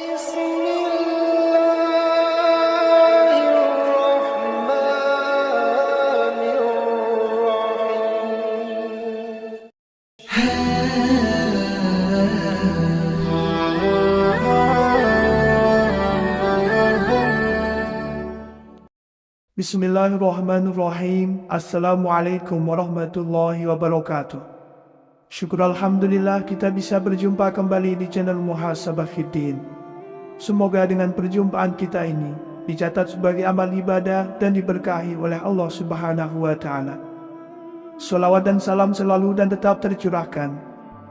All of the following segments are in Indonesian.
بسم الله الرحمن الرحيم. Bismillahirrahmanirrahim. Assalamualaikum warahmatullahi wabarakatuh. Syukur Alhamdulillah kita bisa berjumpa kembali di channel Muhasabah Fiddin. Semoga dengan perjumpaan kita ini dicatat sebagai amal ibadah dan diberkahi oleh Allah Subhanahu wa Ta'ala. Salawat dan salam selalu dan tetap tercurahkan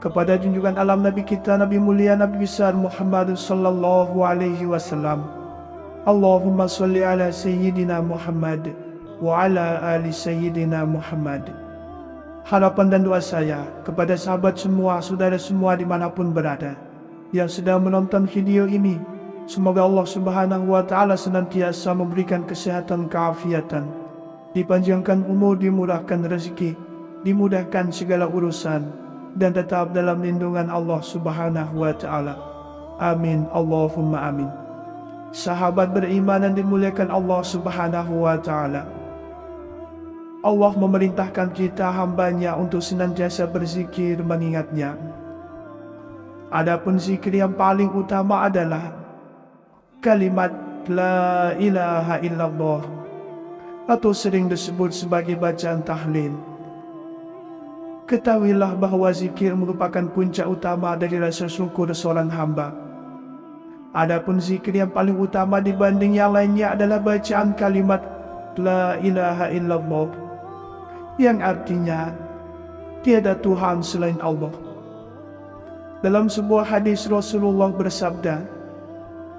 kepada junjungan alam Nabi kita, Nabi mulia, Nabi besar Muhammad sallallahu alaihi wasallam. Allahumma salli ala Sayyidina Muhammad wa ala ali Sayyidina Muhammad. Harapan dan doa saya kepada sahabat semua, saudara semua dimanapun berada yang sedang menonton video ini, semoga Allah Subhanahu wa Ta'ala senantiasa memberikan kesehatan, keafiatan, dipanjangkan umur, dimurahkan rezeki, dimudahkan segala urusan, dan tetap dalam lindungan Allah Subhanahu wa Ta'ala. Amin, Allahumma amin. Sahabat beriman yang dimuliakan Allah Subhanahu wa Ta'ala, Allah memerintahkan kita hambanya untuk senantiasa berzikir mengingatnya. Adapun zikir yang paling utama adalah kalimat La ilaha illallah, atau sering disebut sebagai bacaan tahlil. Ketahuilah bahwa zikir merupakan puncak utama dari rasa syukur seorang hamba. Adapun zikir yang paling utama dibanding yang lainnya adalah bacaan kalimat La ilaha illallah, yang artinya tiada Tuhan selain Allah. Dalam sebuah hadis Rasulullah bersabda,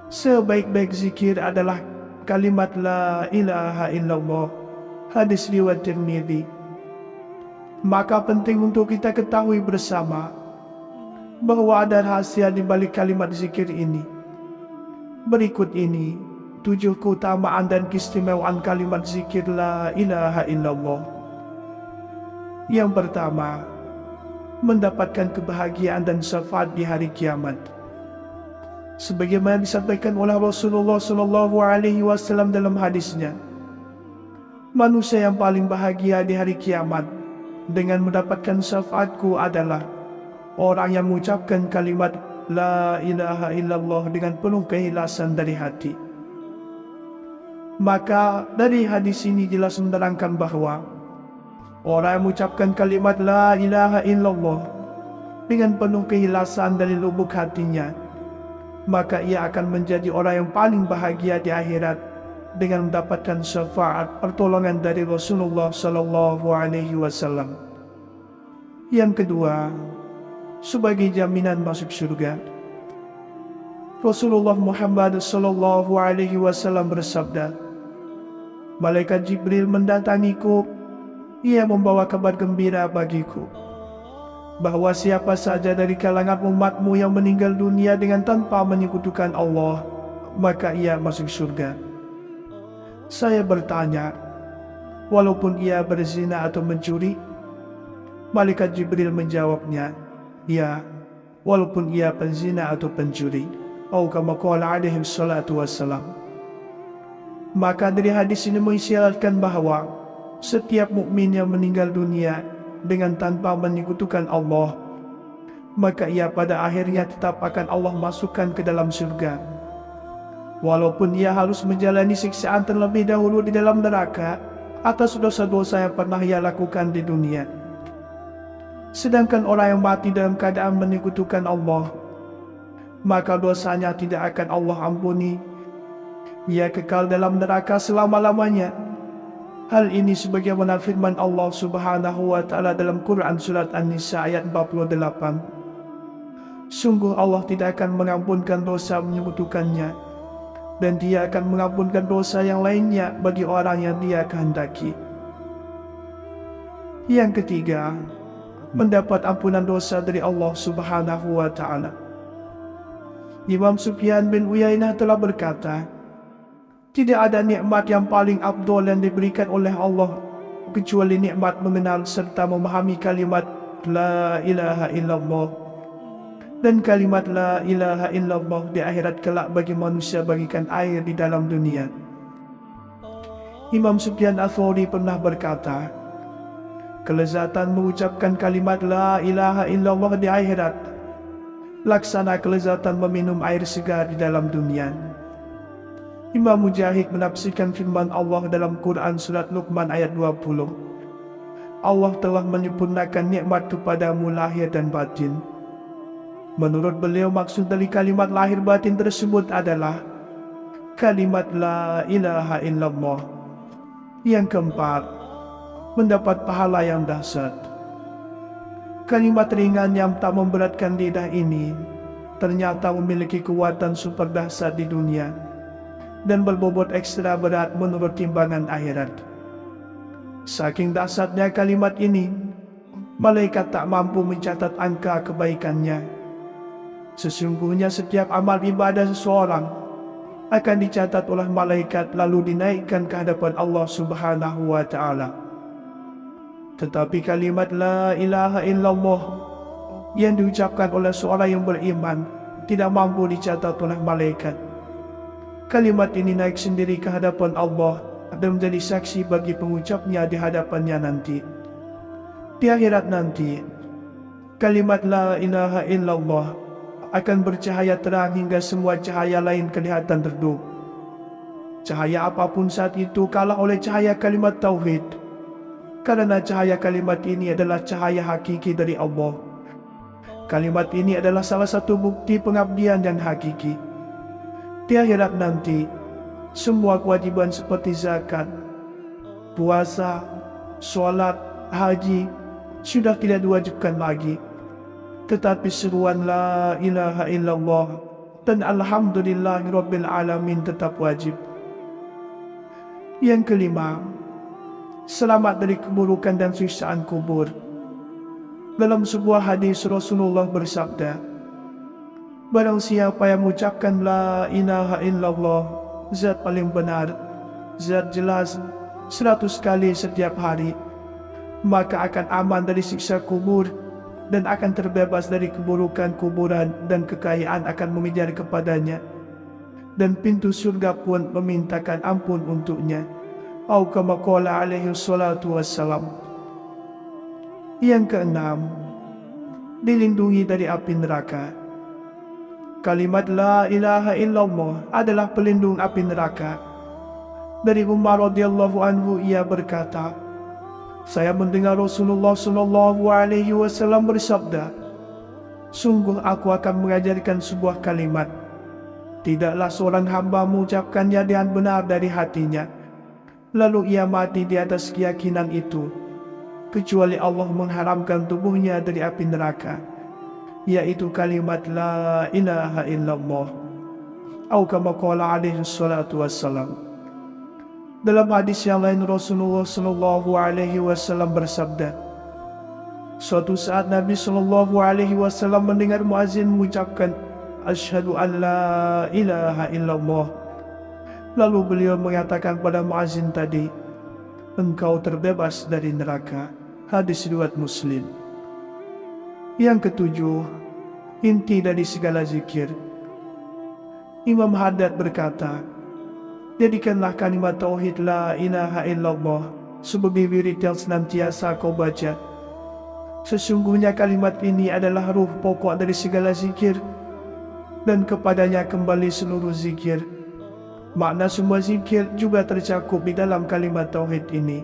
sebaik-baik zikir adalah kalimat La ilaha illallah. Hadis riwayat Tirmidzi. Maka penting untuk kita ketahui bersama bahwa ada rahasia di balik kalimat zikir ini. Berikut ini 7 keutamaan dan keistimewaan kalimat zikir La ilaha illallah. Yang pertama, mendapatkan kebahagiaan dan syafaat di hari kiamat. Sebagaimana disampaikan oleh Rasulullah sallallahu alaihi wasallam dalam hadisnya, manusia yang paling bahagia di hari kiamat dengan mendapatkan syafaatku adalah orang yang mengucapkan kalimat La ilaha illallah dengan penuh keikhlasan dari hati. Maka dari hadis ini jelas menerangkan bahwa orang yang mengucapkan kalimat La ilaha illallah dengan penuh keikhlasan dari lubuk hatinya, maka ia akan menjadi orang yang paling bahagia di akhirat dengan mendapatkan syafaat pertolongan dari Rasulullah sallallahu alaihi wasallam. Yang kedua, sebagai jaminan masuk surga. Rasulullah Muhammad sallallahu alaihi wasallam bersabda, malaikat Jibril mendatangiku, ia membawa kabar gembira bagiku bahwa siapa saja dari kalangan umatmu yang meninggal dunia dengan tanpa menyekutukan Allah, maka ia masuk surga. Saya bertanya, walaupun ia berzina atau mencuri? Malaikat Jibril menjawabnya, ya, walaupun ia penzina atau pencuri. Atau kama qala alaihi salatu wassalam. Maka dari hadis ini mengisyaratkan bahwa setiap mukmin yang meninggal dunia dengan tanpa menyekutukan Allah, maka ia pada akhirnya tetap akan Allah masukkan ke dalam surga. Walaupun ia harus menjalani siksaan terlebih dahulu di dalam neraka atas dosa-dosa yang pernah ia lakukan di dunia. Sedangkan orang yang mati dalam keadaan menyekutukan Allah, maka dosanya tidak akan Allah ampuni. Ia kekal dalam neraka selama-lamanya. Hal ini sebagaimana firman Allah Subhanahu wa Ta'ala dalam Quran surat An-Nisa ayat 48. Sungguh Allah tidak akan mengampunkan dosa menyekutukannya, dan Dia akan mengampunkan dosa yang lainnya bagi orang yang Dia kehendaki. Yang ketiga, mendapat ampunan dosa dari Allah Subhanahu wa Ta'ala. Imam Sufyan bin Uyainah telah berkata, tidak ada nikmat yang paling afdol yang diberikan oleh Allah kecuali nikmat mengenal serta memahami kalimat La ilaha illallah. Dan kalimat la ilaha illallah di akhirat kelak bagi manusia bagikan air di dalam dunia. Imam Sufyan Ats-Tsauri pernah berkata, kelezatan mengucapkan kalimat la ilaha illallah di akhirat laksana kelezatan meminum air segar di dalam dunia. Imam Mujahid menafsirkan firman Allah dalam Quran surat Luqman ayat 20. Allah telah menyempurnakan nikmat kepadamu lahir dan batin. Menurut beliau maksud dari kalimat lahir batin tersebut adalah kalimat la ilaha illallah. Yang keempat, mendapat pahala yang dahsyat. Kalimat ringan yang tak memberatkan lidah ini ternyata memiliki kekuatan super dahsyat di dunia dan berbobot ekstra berat menurut timbangan akhirat. Saking dahsyatnya kalimat ini, malaikat tak mampu mencatat angka kebaikannya. Sesungguhnya setiap amal ibadah seseorang akan dicatat oleh malaikat lalu dinaikkan ke hadapan Allah Subhanahu wa Ta'ala. Tetapi kalimat la ilaha illallah yang diucapkan oleh seorang yang beriman tidak mampu dicatat oleh malaikat. Kalimat ini naik sendiri ke hadapan Allah dan menjadi saksi bagi pengucapnya di hadapannya nanti. Di akhirat nanti, kalimat la ilaha illallah akan bercahaya terang hingga semua cahaya lain kelihatan redup. Cahaya apapun saat itu kalah oleh cahaya kalimat tauhid, karena cahaya kalimat ini adalah cahaya hakiki dari Allah. Kalimat ini adalah salah satu bukti pengabdian yang hakiki. Di akhirat nanti, semua kewajiban seperti zakat, puasa, sholat, haji sudah tidak diwajibkan lagi. Tetapi seruan la ilaha illallah dan alhamdulillahirabbil alamin tetap wajib. Yang kelima, selamat dari keburukan dan siksaan kubur. Dalam sebuah hadis Rasulullah bersabda, barang siapa yang mengucapkan la ilaha illallah, zat paling benar, zat jelas 100 kali setiap hari, maka akan aman dari siksa kubur dan akan terbebas dari keburukan kuburan, dan kekayaan akan mengejar kepadanya, dan pintu surga pun memintakan ampun untuknya. Atau kama qala alaihi salatu wassalam. Yang keenam, dilindungi dari api neraka. Kalimat la ilaha illallah adalah pelindung api neraka. Dari Umar radhiyallahu anhu ia berkata, saya mendengar Rasulullah sallallahu alaihi wasallam bersabda, sungguh aku akan mengajarkan sebuah kalimat. Tidaklah seorang hamba mengucapkannya dengan benar dari hatinya, lalu ia mati di atas keyakinan itu, kecuali Allah mengharamkan tubuhnya dari api neraka, yaitu kalimat la ilaha illallah. Atau kama qala alaihi salatu wassalam. Dalam hadis yang lain Rasulullah sallallahu alaihi wasallam bersabda, suatu saat Nabi sallallahu alaihi wasallam mendengar muazin mengucapkan asyhadu an la ilaha illallah. Lalu beliau mengatakan pada muazin tadi, engkau terbebas dari neraka. Hadis riwayat Muslim. Yang ketujuh, inti dari segala zikir. Imam Haddad berkata, jadikanlah kalimat tauhid la ilaha illallah sebagai wirid yang senantiasa kau baca. Sesungguhnya kalimat ini adalah ruh pokok dari segala zikir, dan kepadanya kembali seluruh zikir. Makna semua zikir juga tercakup di dalam kalimat tauhid ini.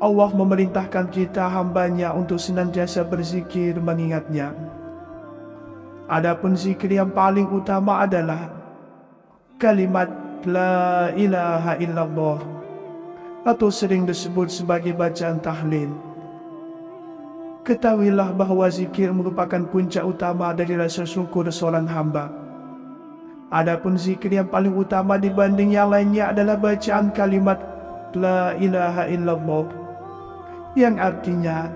Allah memerintahkan kita hambanya untuk senantiasa berzikir mengingatnya. Adapun zikir yang paling utama adalah kalimat la ilaha illallah, atau sering disebut sebagai bacaan tahlil. Ketahuilah bahwa zikir merupakan puncak utama dari rasa syukur seorang hamba. Adapun zikir yang paling utama dibanding yang lainnya adalah bacaan kalimat la ilaha illallah, yang artinya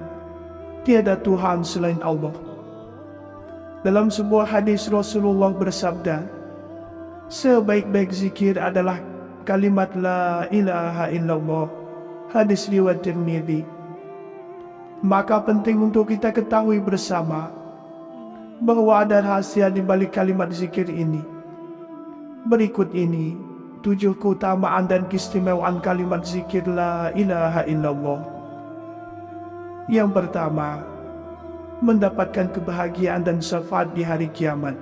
tiada Tuhan selain Allah. Dalam sebuah hadis Rasulullah bersabda, sebaik-baik zikir adalah kalimat la ilaha illallah. Hadis riwayat Tirmidzi. Maka penting untuk kita ketahui bersama bahwa ada rahasia di balik kalimat zikir ini. Berikut ini 7 keutamaan dan keistimewaan kalimat zikir la ilaha illallah. Yang pertama, mendapatkan kebahagiaan dan syafaat di hari kiamat.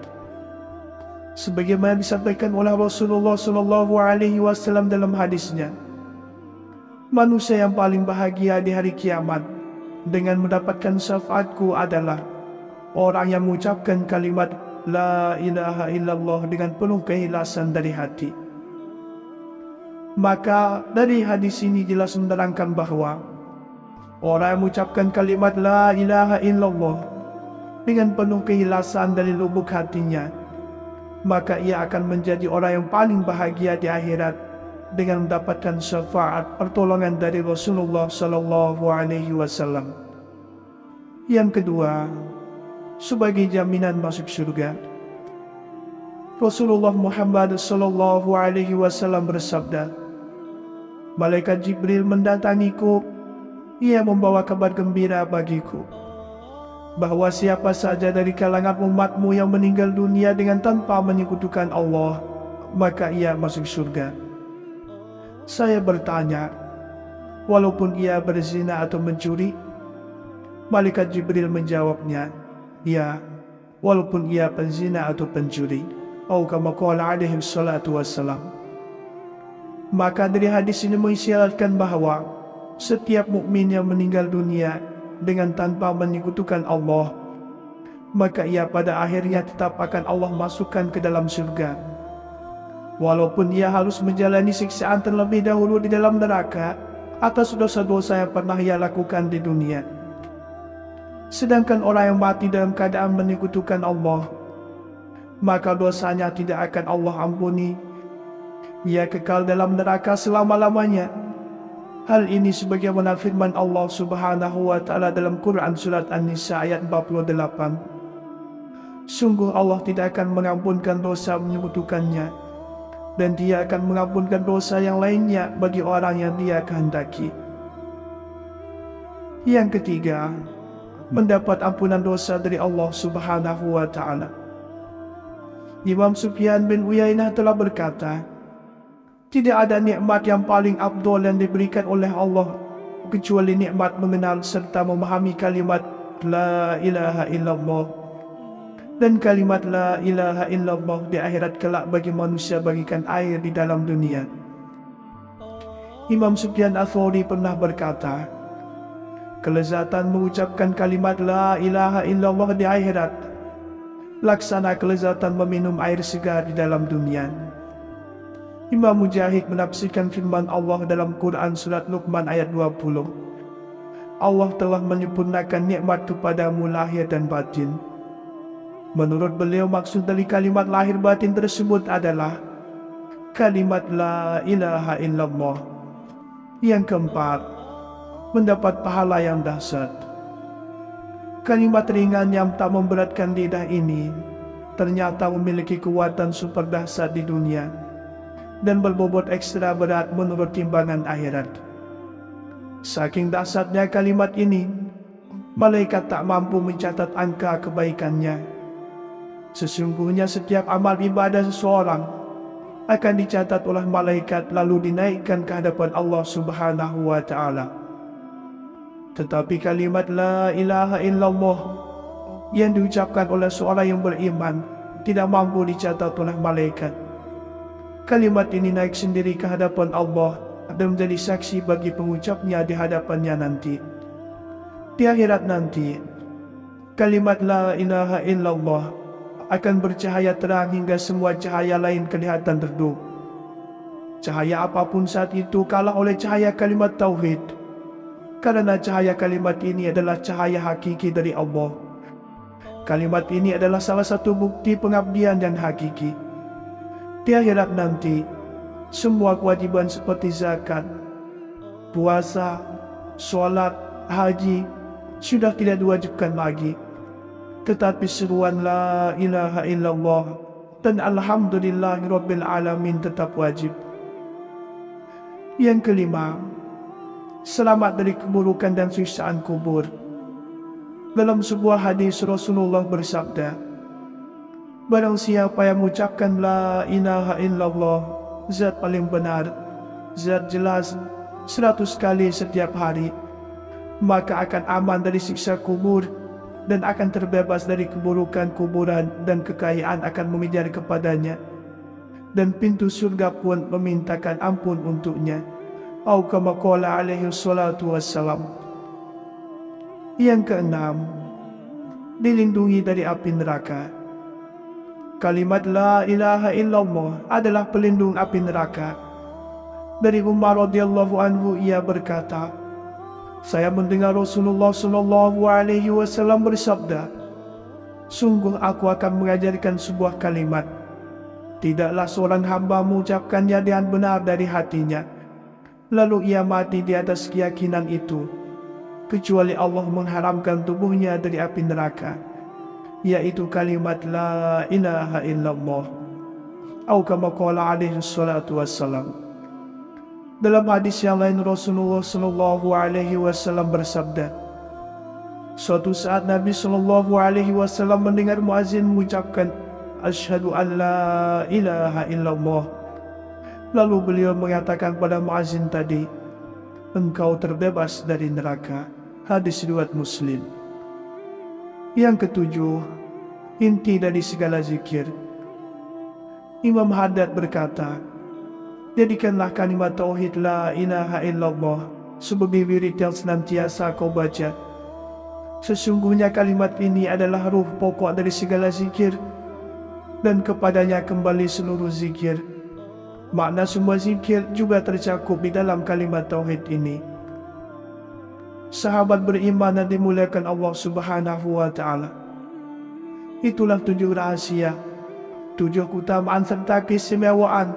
Sebagaimana disampaikan oleh Rasulullah SAW dalam hadisnya, manusia yang paling bahagia di hari kiamat dengan mendapatkan syafaatku adalah orang yang mengucapkan kalimat la ilaha illallah dengan penuh keikhlasan dari hati. Maka dari hadis ini jelas menerangkan bahwa orang yang mengucapkan kalimat la ilaha illallah dengan penuh keikhlasan dari lubuk hatinya, maka ia akan menjadi orang yang paling bahagia di akhirat dengan mendapatkan syafaat pertolongan dari Rasulullah SAW. Yang kedua, sebagai jaminan masuk surga. Rasulullah Muhammad SAW bersabda, malaikat Jibril mendatangiku, ia membawa kabar gembira bagiku, bahwa siapa saja dari kalangan umatmu yang meninggal dunia dengan tanpa menyekutukan Allah, maka ia masuk surga. Saya bertanya, walaupun ia berzina atau mencuri? Malaikat Jibril menjawabnya, ya, walaupun ia penzina atau pencuri. Atau kama qala alaihi salatu wassalam. Maka dari hadis ini mengisyaratkan bahwa setiap mukmin yang meninggal dunia dengan tanpa menyekutukan Allah, maka ia pada akhirnya tetap akan Allah masukkan ke dalam surga. Walaupun ia harus menjalani siksaan terlebih dahulu di dalam neraka atas dosa-dosa yang pernah ia lakukan di dunia. Sedangkan orang yang mati dalam keadaan menyekutukan Allah, maka dosanya tidak akan Allah ampuni. Ia kekal dalam neraka selama-lamanya. Hal ini sebagaimana firman Allah Subhanahu wa Ta'ala dalam Quran surat An-Nisa ayat 48. Sungguh Allah tidak akan mengampunkan dosa menyekutukannya, dan Dia akan mengampunkan dosa yang lainnya bagi orang yang Dia kehendaki. Yang ketiga, mendapat ampunan dosa dari Allah Subhanahu wa Ta'ala. Imam Sufyan bin Uyainah telah berkata, tidak ada nikmat yang paling afdol yang diberikan oleh Allah kecuali nikmat mengenal serta memahami kalimat la ilaha illallah. Dan kalimat la ilaha illallah di akhirat kelak bagi manusia bagikan air di dalam dunia. Imam Sufyan Ats-Tsauri pernah berkata, kelezatan mengucapkan kalimat la ilaha illallah di akhirat laksana kelezatan meminum air segar di dalam dunia. Imam Mujahid menafsirkan firman Allah dalam Quran surat Luqman ayat 20. Allah telah menyempurnakan nikmat kepadamu lahir dan batin. Menurut beliau maksud dari kalimat lahir batin tersebut adalah kalimat la ilaha illallah. Yang keempat, mendapat pahala yang dahsyat. Kalimat ringan yang tak memberatkan lidah ini ternyata memiliki kekuatan super dahsyat di dunia dan berbobot ekstra berat menurut timbangan akhirat. Saking dahsyatnya kalimat ini, malaikat tak mampu mencatat angka kebaikannya. Sesungguhnya setiap amal ibadah seseorang akan dicatat oleh malaikat lalu dinaikkan ke hadapan Allah Subhanahu wa Ta'ala. Tetapi kalimat la ilaha illallah yang diucapkan oleh seorang yang beriman tidak mampu dicatat oleh malaikat. Kalimat ini naik sendiri ke hadapan Allah dan menjadi saksi bagi pengucapnya di hadapannya nanti. Di akhirat nanti, kalimat la ilaha illallah akan bercahaya terang hingga semua cahaya lain kelihatan redup. Cahaya apapun saat itu kalah oleh cahaya kalimat tauhid, karena cahaya kalimat ini adalah cahaya hakiki dari Allah. Kalimat ini adalah salah satu bukti pengabdian yang hakiki. Di akhirat nanti, semua kewajiban seperti zakat, puasa, sholat, haji sudah tidak diwajibkan lagi. Tetapi seruan la ilaha illallah dan alhamdulillahirabbil alamin tetap wajib. Yang kelima, selamat dari keburukan dan siksaan kubur. Dalam sebuah hadis Rasulullah bersabda, Barang siapa yang mengucapkan la ilaha illallah, zat paling benar, zat jelas, 100 kali setiap hari, maka akan aman dari siksa kubur dan akan terbebas dari keburukan kuburan, dan kekayaan akan mengejar kepadanya, dan pintu surga pun memintakan ampun untuknya. Atau kama qala alaihi salatu wassalam. Yang keenam, dilindungi dari api neraka. Kalimat la ilaha illallah adalah pelindung api neraka. Dari Umar radhiyallahu anhu, ia berkata, saya mendengar Rasulullah sallallahu alaihi wasallam bersabda, sungguh aku akan mengajarkan sebuah kalimat, tidaklah seorang hamba mengucapkannya dengan benar dari hatinya, lalu ia mati di atas keyakinan itu, kecuali Allah mengharamkan tubuhnya dari api neraka, yaitu kalimat la ilaha illallah. Atau kama qala alaihi salatu wassalam. Dalam hadis yang lain, Rasulullah sallallahu alaihi wasallam bersabda, suatu saat Nabi sallallahu alaihi wasallam mendengar muazin mengucapkan asyhadu an la ilaha illallah. Lalu beliau mengatakan pada muazin tadi, engkau terbebas dari neraka. Hadis riwayat Muslim. Yang ketujuh, inti dari segala zikir. Imam Haddad berkata, jadikanlah kalimat tauhid la ilaha illallah sebagai wirid yang senantiasa kau baca. Sesungguhnya kalimat ini adalah ruh pokok dari segala zikir, dan kepadanya kembali seluruh zikir. Makna semua zikir juga tercakup di dalam kalimat tauhid ini. Sahabat beriman yang dimuliakan Allah Subhanahu wa ta'ala, itulah 7 rahasia, 7 keutamaan serta keistimewaan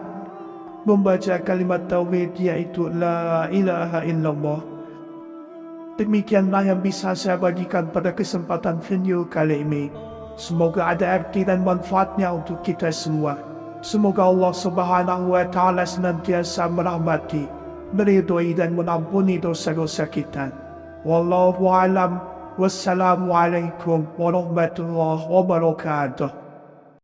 membaca kalimat tauhid, yaitu la ilaha illallah. Demikianlah yang bisa saya bagikan pada kesempatan video kali ini. Semoga ada arti dan manfaatnya untuk kita semua. Semoga Allah Subhanahu wa ta'ala senantiasa merahmati, meridhoi dan mengampuni dosa-dosa kita. Wallahu a'lam. Wassalamualaikum warahmatullahi wabarakatuh.